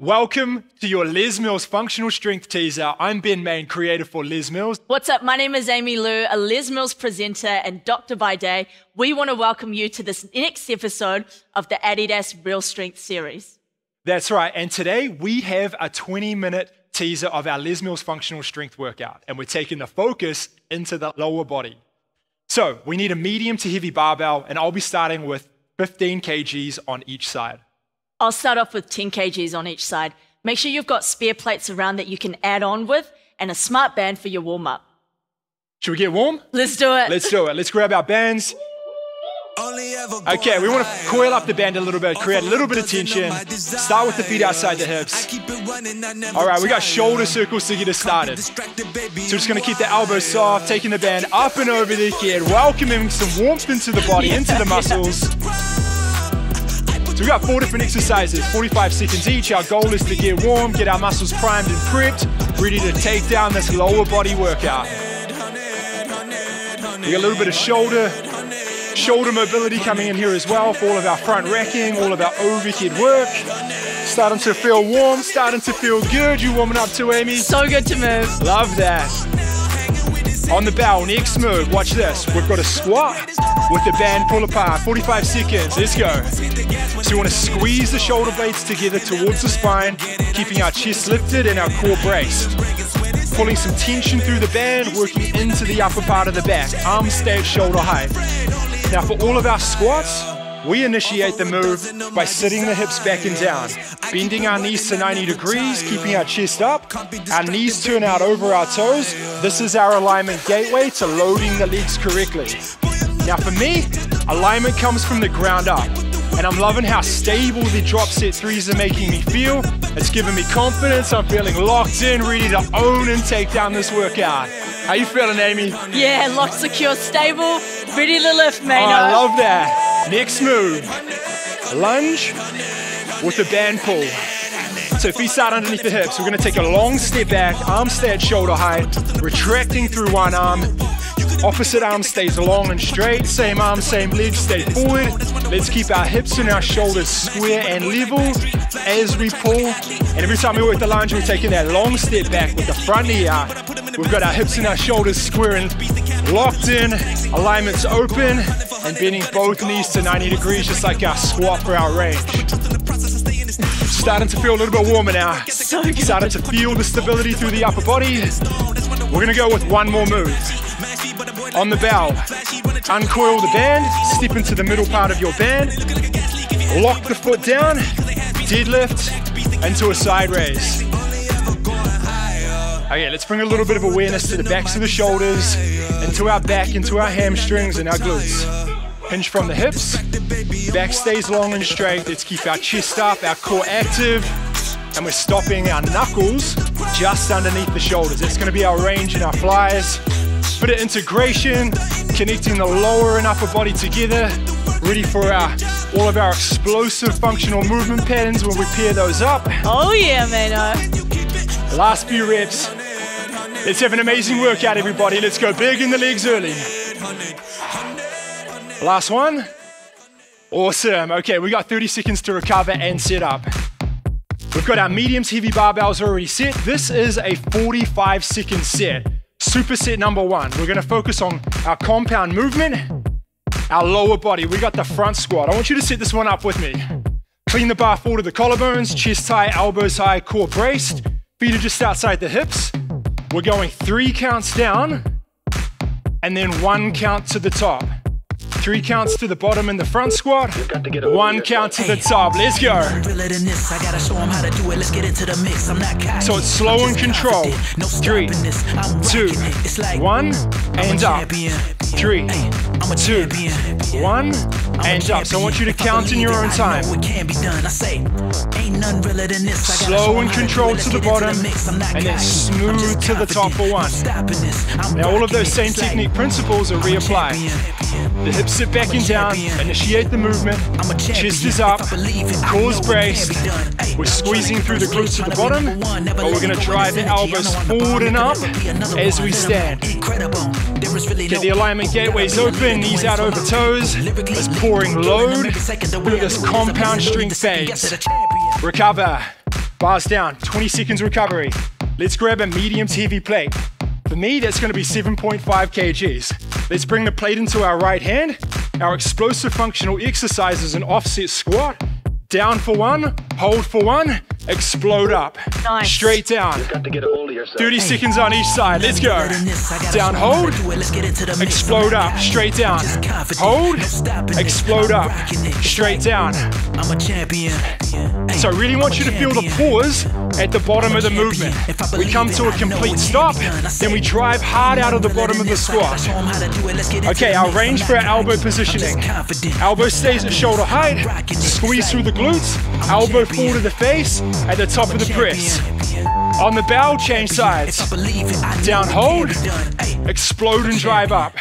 Welcome to your Les Mills Functional Strength Teaser. I'm Ben Main, creator for Les Mills. What's up? My name is Amy Liu, a Les Mills presenter and doctor by day. We want to welcome you to this next episode of the Adidas Real Strength series. That's right, and today we have a 20-minute teaser of our Les Mills Functional Strength workout, and we're taking the focus into the lower body. So we need a medium to heavy barbell, and I'll be starting with 15 kgs on each side. I'll start off with 10 kgs on each side. Make sure you've got spare plates around that you can add on with and a smart band for your warm-up. Should we get warm? Let's do it. Let's do it. Let's grab our bands. Okay, we want to coil up the band a little bit, create a little bit of tension. Start with the feet outside the hips. All right, we got shoulder circles to get us started. So we're just going to keep the elbows soft, taking the band up and over the head, welcoming some warmth into the body, into the muscles. So we got 4 different exercises, 45 seconds each. Our goal is to get warm, get our muscles primed and prepped, ready to take down this lower body workout. We got a little bit of shoulder mobility coming in here as well for all of our front racking, all of our overhead work. Starting to feel warm, starting to feel good. You warming up too, Amy? So good to move. Love that. On the bell, next move, watch this. We've got a squat with the band pull apart, 45 seconds, let's go. So you want to squeeze the shoulder blades together towards the spine, keeping our chest lifted and our core braced. Pulling some tension through the band, working into the upper part of the back, arms stay shoulder height. Now for all of our squats, we initiate the move by sitting the hips back and down, bending our knees to 90 degrees, keeping our chest up, our knees turn out over our toes. This is our alignment gateway to loading the legs correctly. Now for me, alignment comes from the ground up, and I'm loving how stable the drop set threes are making me feel. It's giving me confidence, I'm feeling locked in, ready to own and take down this workout. How you feeling, Amy? Yeah, locked, secure, stable, ready to lift, mate. Oh, I love that. Next move, lunge with the band pull. So feet start underneath the hips. We're gonna take a long step back, arms stay at shoulder height, retracting through one arm. Opposite arm stays long and straight, same arm, same leg, stay forward. Let's keep our hips and our shoulders square and level as we pull. And every time we work the lunge, we're taking that long step back with the front knee out. We've got our hips and our shoulders square and locked in, alignments open, and bending both knees to 90 degrees, just like our squat for our range. Starting to feel a little bit warmer now. So good. Starting to feel the stability through the upper body. We're gonna go with one more move. On the bell, uncoil the band, step into the middle part of your band, lock the foot down, deadlift into a side raise. Okay, let's bring a little bit of awareness to the backs of the shoulders, into our back, into our hamstrings and our glutes. Hinge from the hips, back stays long and straight. Let's keep our chest up, our core active, and we're stopping our knuckles just underneath the shoulders. That's gonna be our range and our flies. Bit of integration, connecting the lower and upper body together, ready for all of our explosive functional movement patterns when we pair those up. Oh yeah, man. Last few reps. Let's have an amazing workout, everybody. Let's go big in the legs early. Last one. Awesome. Okay, we got 30 seconds to recover and set up. We've got our mediums heavy barbells already set. This is a 45-second set. Superset number 1. We're gonna focus on our compound movement, our lower body. We got the front squat. I want you to set this one up with me. Clean the bar forward to the collarbones, chest high, elbows high, core braced. Feet are just outside the hips. We're going 3 counts down, and then 1 count to the top. 3 counts to the bottom in the front squat, 1 count to the top. Let's go. So it's slow and controlled. 3, 2, 1, and up. 3, 2, 1, and up. So I want you to count in your own time. Slow and controlled to the bottom, and then smooth to the top for 1. Now all of those same technique principles are reapplied. The hips sit back and down, initiate the movement, chest is up, core's braced. We're squeezing through the glutes at the bottom, but we're gonna drive the elbows forward and up as we stand. Get the alignment gateways open, knees out over toes. Let's pouring load through this compound strength phase. Recover. Bars down, 20 seconds recovery. Let's grab a medium to heavy plate. For me, that's gonna be 7.5 kgs. Let's bring the plate into our right hand. Our explosive functional exercise is an offset squat. Down for one, hold for one, explode up. Nice. Straight down. 30 seconds on each side. Let's go. Down, hold, explode up, straight down. Hold, explode up, straight down. I'm a champion. So I really want you to feel the pause at the bottom of the movement. We come to a complete stop, then we drive hard out of the bottom of the squat. Okay, our range for our elbow positioning. Elbow stays at shoulder height, squeeze through the glutes, elbow forward of the face, at the top of the press. On the bell, change sides. Down, hold, explode and drive up.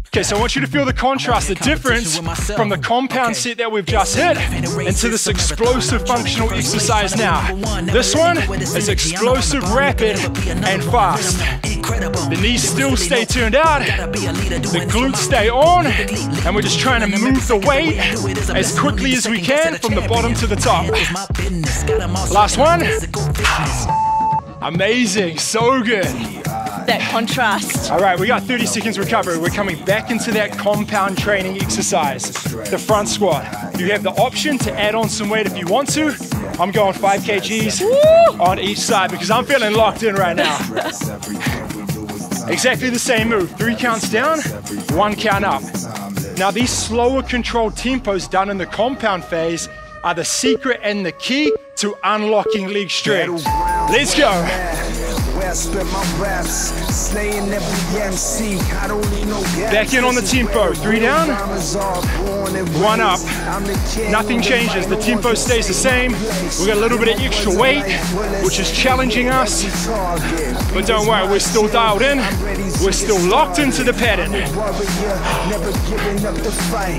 Okay, so I want you to feel the contrast, the difference from the compound set that we've just hit into this explosive functional exercise now. This one is explosive, rapid, and fast. The knees still stay turned out, the glutes stay on, and we're just trying to move the weight as quickly as we can from the bottom to the top. Last one. Amazing, so good. That contrast. All right, we got 30 seconds recovery. We're coming back into that compound training exercise, the front squat. You have the option to add on some weight if you want to. I'm going 5 kgs on each side because I'm feeling locked in right now. Exactly the same move. 3 counts down, 1 count up. Now these slower controlled tempos done in the compound phase are the secret and the key to unlocking leg strength. Let's go. Back in on the tempo. 3 down, 1 up. Nothing changes. The tempo stays the same. We got a little bit of extra weight, which is challenging us. But don't worry, we're still dialed in. We're still locked into the pattern.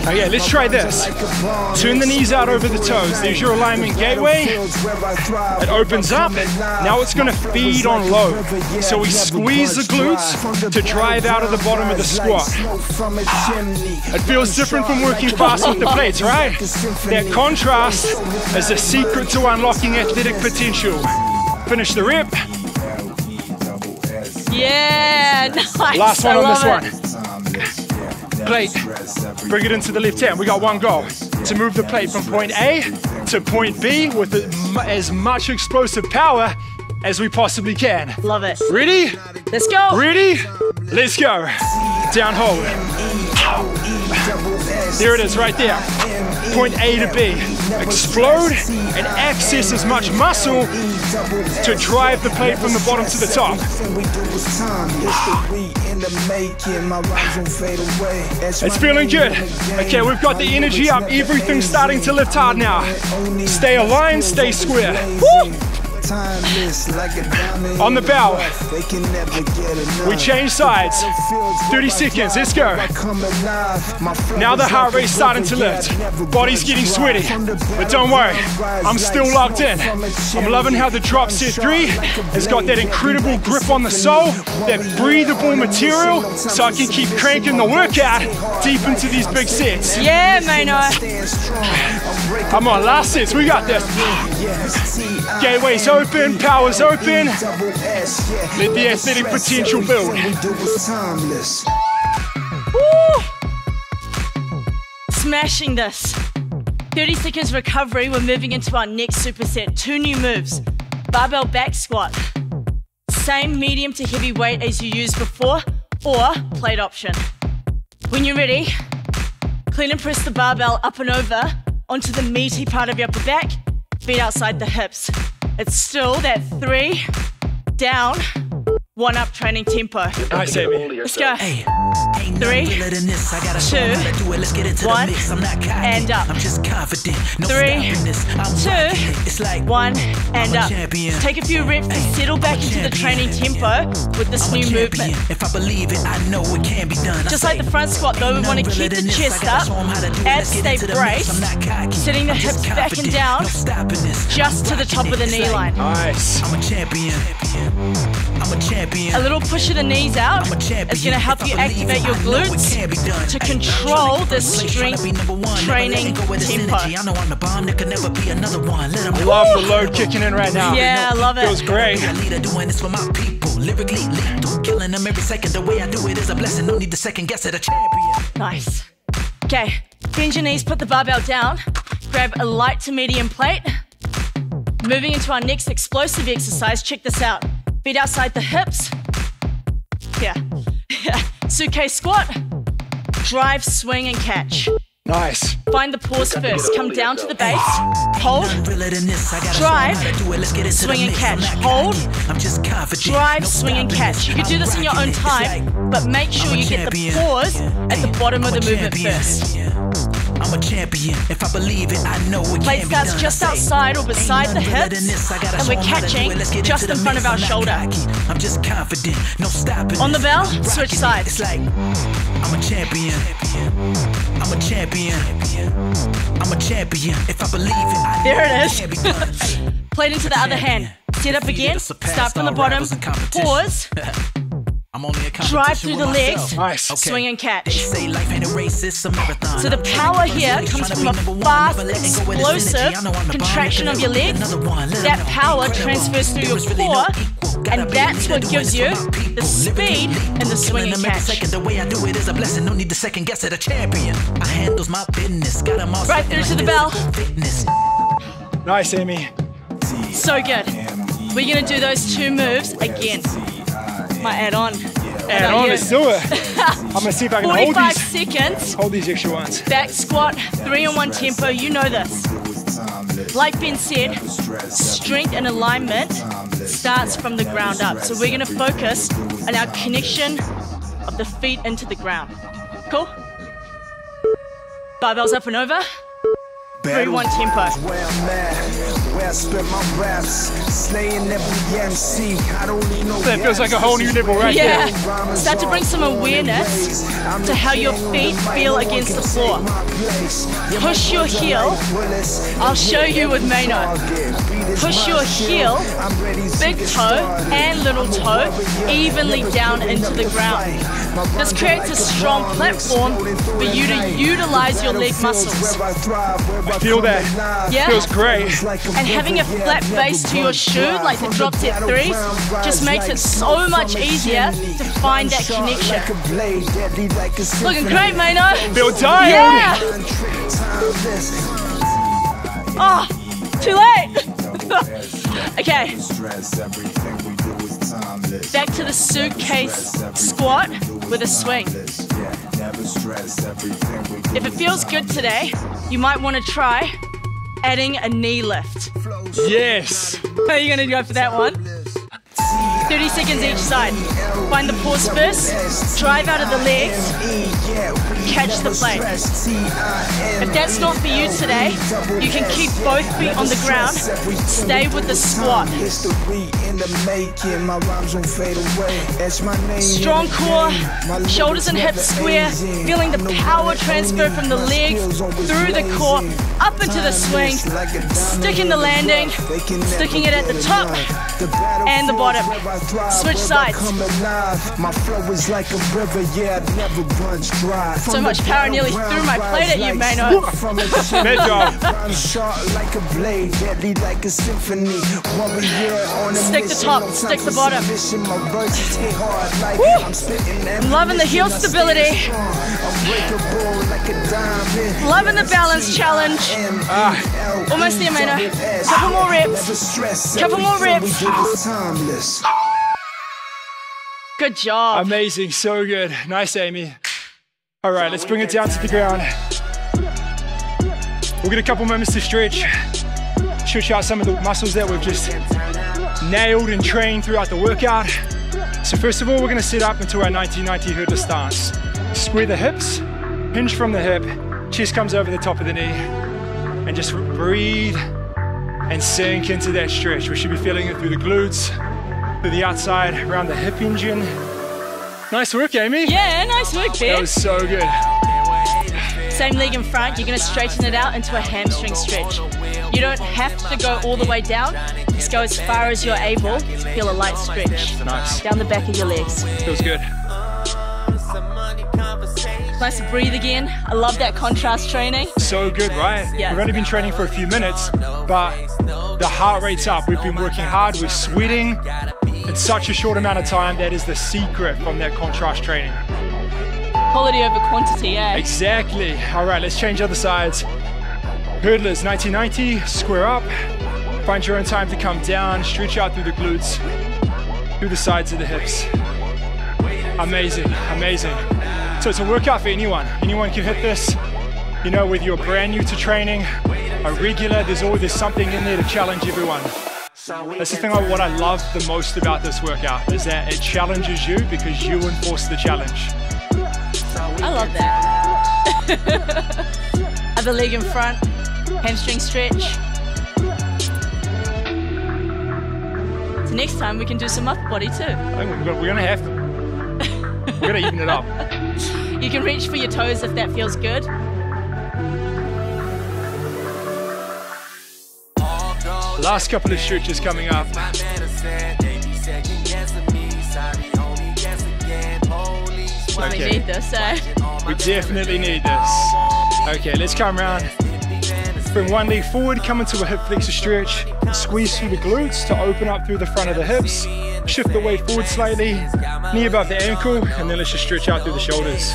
Okay, let's try this. Turn the knees out over the toes. There's your alignment gateway. It opens up. Now it's going to feed on low. So we squeeze the glutes to drive out of the bottom of the squat. It feels different from working fast with the plates, right? That contrast is the secret to unlocking athletic potential. Finish the rep. Yeah, nice. Last one on this one. Plate. Bring it into the left hand. We got one goal. To move the plate from point A to point B with as much explosive power as we possibly can. Love it. Ready? Let's go. Ready? Let's go. Down, hold. There it is, right there. Point A to B. Explode and access as much muscle to drive the plate from the bottom to the top. It's feeling good. Okay, we've got the energy up. Everything's starting to lift hard now. Stay aligned, stay square. Woo! On the bell, we change sides. 30 seconds, let's go. Now the heart rate's starting to lift. Body's getting sweaty, but don't worry, I'm still locked in. I'm loving how the drop set 3 has got that incredible grip on the sole, that breathable material, so I can keep cranking the workout deep into these big sets. Yeah, Mano. Come on, last sets, we got this. Gateways open, power's open. Let the athletic potential build. Woo! Smashing this. 30 seconds recovery. We're moving into our next superset. 2 new moves. Barbell back squat. Same medium to heavy weight as you used before, or plate option. When you're ready, clean and press the barbell up and over onto the meaty part of your upper back, feet outside the hips. It's still that 3 down, 1 up training tempo. Nice, Amy. Let's go. 3, 2, 1, and up. 3, 2, 1, and up. Take a few reps to settle back into the training tempo with this new movement. Just like the front squat though, we want to keep the chest up, abs stay braced, sitting the hips back and down, just to the top of the knee line. Nice. A little push of the knees out is going to help you activate your glutes to control the strength training tempo. Love the load kicking in right now. Yeah, I love it. Feels great. Nice. Okay, bend your knees, put the barbell down, grab a light to medium plate. Moving into our next explosive exercise, check this out. Feet outside the hips. Yeah. Suitcase squat, drive, swing, and catch. Nice. Find the pause first. Come down to the base. Hold. Drive. Swing and catch. Hold. Drive, swing and catch. You can do this in your own time, but make sure you get the pause at the bottom of the movement first. I'm a champion. If I believe it, I know it. Plate starts just outside or beside the hips, and we're catching just in front of our shoulder. I'm just confident, no stopping. On the bell, switch sides. It's like I'm a champion. I'm a champion. I'm a champion. If I believe it, there it is. Plate into the other hand. Set up again. Start from the bottom. Pause. Drive through the legs, nice. Swing and catch. So the power here comes from a fast, explosive contraction of your legs. That power transfers through your core, and that's what gives you the speed and the swing and catch. The way I do it is a blessing, no need to second guess it. A champion. I handles my business, got them all right through to the bell. Nice, Amy. So good. We're gonna do those two moves again. My add-on. Add on, let's do it. I'm gonna see if I can hold 45 these. seconds. Hold these extra ones. Back squat, 3-on-1 tempo, you know this. Like Ben said, strength and alignment starts from the ground up. So we're gonna focus on our connection of the feet into the ground. Cool? Barbells up and over. 3-1 tempo. Where I spent my raps, slaying every MC. I don't need no That feels like a whole new level right yeah. there. Start to bring some awareness to how your feet feel against the floor. Push your heel. I'll show you with Mano. Push your heel, big toe and little toe, evenly down into the ground. This creates a strong platform for you to utilize your leg muscles. I feel that. Yeah. Feels great. And having a flat base to your shoe, like the drop set 3s, just makes it so much easier to find that connection. Looking great, Mano. Feel tired. Yeah. Oh, too late. Okay. Back to the suitcase squat with a swing. If it feels good today, you might want to try adding a knee lift. Yes. Are you going to go for that one? 30 seconds each side. Find the pause first, drive out of the legs, catch the plate. If that's not for you today, you can keep both feet on the ground, stay with the squat. Strong core, shoulders and hips square, feeling the power transfer from the legs through the core, up into the swing, sticking the landing, sticking it at the top and the bottom. Switch sides. So much power, nearly threw my plate at you, Mano. Good job. Stick the top, stick the bottom. Woo. I'm loving the heel stability. Loving the balance challenge. Almost there, Mano. Couple more reps. Couple more reps. Good job. Amazing, so good. Nice, Amy. All right, let's bring it down to the ground. We'll get a couple moments to stretch out some of the muscles that we've just nailed and trained throughout the workout. So first of all, we're gonna sit up into our 90-90 hurdle stance. Square the hips, hinge from the hip, chest comes over the top of the knee, and just breathe and sink into that stretch. We should be feeling it through the glutes, through the outside, around the hip engine. Nice work, Amy. Yeah, nice work, Ben. That was so good. Same leg in front, you're gonna straighten it out into a hamstring stretch. You don't have to go all the way down, just go as far as you're able to feel a light stretch. Nice. Down the back of your legs. Feels good. Nice to breathe again. I love that contrast training. So good, right? Yeah. We've only been training for a few minutes, but the heart rate's up. We've been working hard, we're sweating in such a short amount of time. That is the secret from that contrast training. Quality over quantity, eh? Exactly. All right, let's change other sides. Hurdlers, 1990, square up. Find your own time to come down, stretch out through the glutes, through the sides of the hips. Amazing, amazing. So it's a workout for anyone. Anyone can hit this. You know, whether you're brand new to training, a regular, there's something in there to challenge everyone. That's the thing about what I love the most about this workout, is that it challenges you because you enforce the challenge. I love that. Other leg in front, hamstring stretch. So next time we can do some upper body too. I think we're gonna have to. We're gonna even it up. You can reach for your toes if that feels good. Last couple of stretches coming up. We need this, eh? We definitely need this. Okay, let's come around. Bring one leg forward, come into a hip flexor stretch. Squeeze through the glutes to open up through the front of the hips. Shift the weight forward slightly, knee above the ankle, and then let's just stretch out through the shoulders.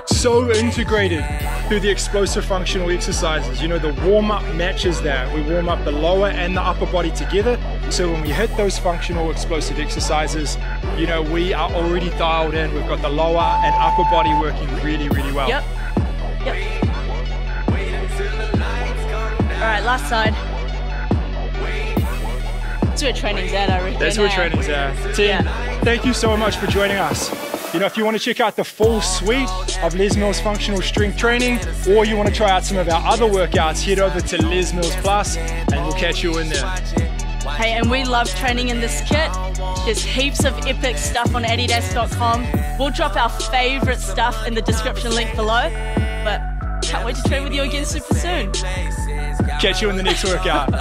So integrated through the explosive functional exercises. You know, the warm-up matches that. We warm up the lower and the upper body together. So when we hit those functional explosive exercises, you know, we are already dialed in. We've got the lower and upper body working really, really well. Yep. All right, last side. That's where training's at, I reckon. That's where training's at. Team, thank you so much for joining us. You know, if you want to check out the full suite of Les Mills functional strength training, or you want to try out some of our other workouts, head over to Les Mills Plus and we'll catch you in there. Hey, and we love training in this kit. There's heaps of epic stuff on adidas.com. We'll drop our favorite stuff in the description link below. But can't wait to train with you again super soon. Catch you in the next workout.